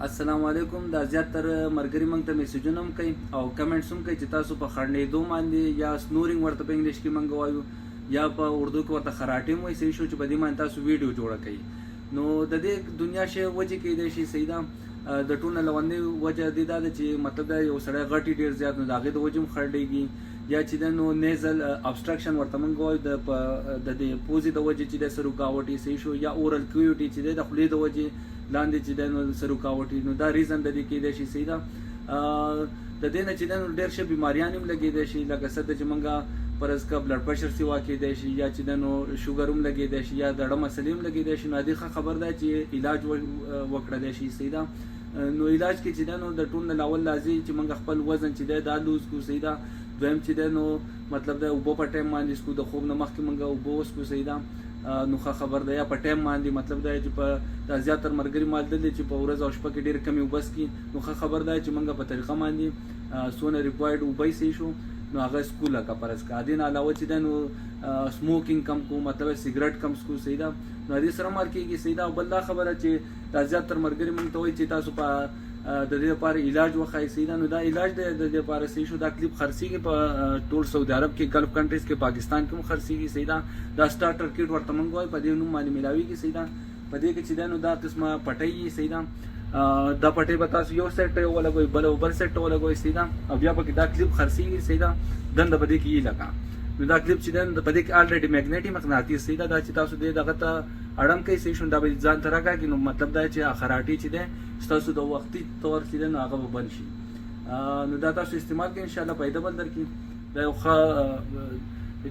السلام علیکم. دا زیاتره مرګري موږ ته میسجونه هم کوي او کمنټس هم کوي چې تاسو په خړنېدو باندې یا سنورینګ ورته په انګلیش کې موږ وایو یا په اردو کې ورته خراټې هم وایي. صحیح شو چې په دې باندې تاسو ویډیو جوړه کوي. نو د دې دنیا شی وجې کېدای شي صحیح ده. د ټول نه لوندې وجه دې دا ده چې مطلب دا یو سړی غټي ډېر زیات نو د هغې د وجې هم خړډېږي یا چې د نو نیزل ابسټرکشن ورته موږ وایو د دې پوزې د وجې چې د سر رکاوټ صحیح شو یا اورل کیوټي چې د خولې د وجې لاندې چې د نو سر رکاوټ نو دا ریزن د دې کېدای شي صحیح ده. د دې نه چې د نو ډېر ښه بیماریان هم لګېدای شي لکه څه د چې موږ فرض کا بلډ پرشر سیوا کېدای شي یا چې د نو شوګر هم لګېدای شي یا د زړه مسلې هم لګېدای شي. نو دې ښه خبر ده چې علاج وکړلی شي صحیح ده. نو علاج کې چې د نو د ټول نه لاول لازم چې موږ خپل وزن چې دی دا لوز کړو صحیح ده. دویم چې دی نو مطلب د اوبه په ټایم باندې څښو د خوب نه مخکې موږ اوبه وڅښو صحیح ده. نو ښه خبر ده یا په ټایم باندې مطلب دا چې په دا زیاتره ملګري مال دي چې په ورځ او شپه کې ډېر کم اوبه څښي. نو ښه خبر ده چې موږ په طریقه باندې څونه ریکوایرډ اوبه صحیح شو نو هغه څښو لکه فرض کا. دې نه علاوه چې دی نو سموکینګ کم کو مطلب سګرټ کم څښو صحیح ده. نو دې سره مال کېږي صحیح ده. او بل دا خبره چې دا زیاتره ملګري موږ ته وایي چې تاسو په د دې لپاره علاج وښایي صحیح ده. نو دا علاج د دې لپاره صحیح شو. دا کلیپ خرڅېږي په ټول سعودي عرب کې ګلف کنټریز کې پاکستان کې هم خرڅېږي صحیح ده. دا سټارټر کیټ ورته موږ وایو په دې نوم باندې میلاویږي صحیح ده. په دې کې چې دی نو دا قسمه پټۍ صحیح ده. دا پټۍ به تاسو یو سیټ ولګوئ بل سیټ ولګوئ صحیح ده. او بیا پکې دا کلیپ خرڅېږي صحیح ده. دنده په دې کې یې لکه نو دا کلیپ چې دی په دې کې الریډي میګنیټي مقناطیس صحیح ده. دا چې تاسو دې دغه ته اړم کوي صحیح شو دا به ځان ته راکاږي. نو مطلب دا چې خراټي چې دی ستاسو د وختي طور چې دی نو هغه به بند شي. نو دا تاسو استعمال کړئ انشاءالله فایده به درکړي. دا یو ښه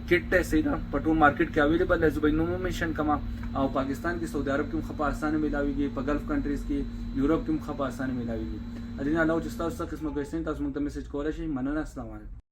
کټ دی صحیح ده. په ټول مارکیټ کې اویلیبل دی. زه به نوم منشن کوم. او پاکستان کې سعودي عرب کې هم ښه په اسانه میلاویږي. په ګلف کنټریز کې یورپ کې هم ښه په اسانه میلاویږي. د دې نه علاوه چې ستاسو څه قسمه کوېسچن تاسو موږ ته میسج کولی شئ. مننه. السلام علیکم.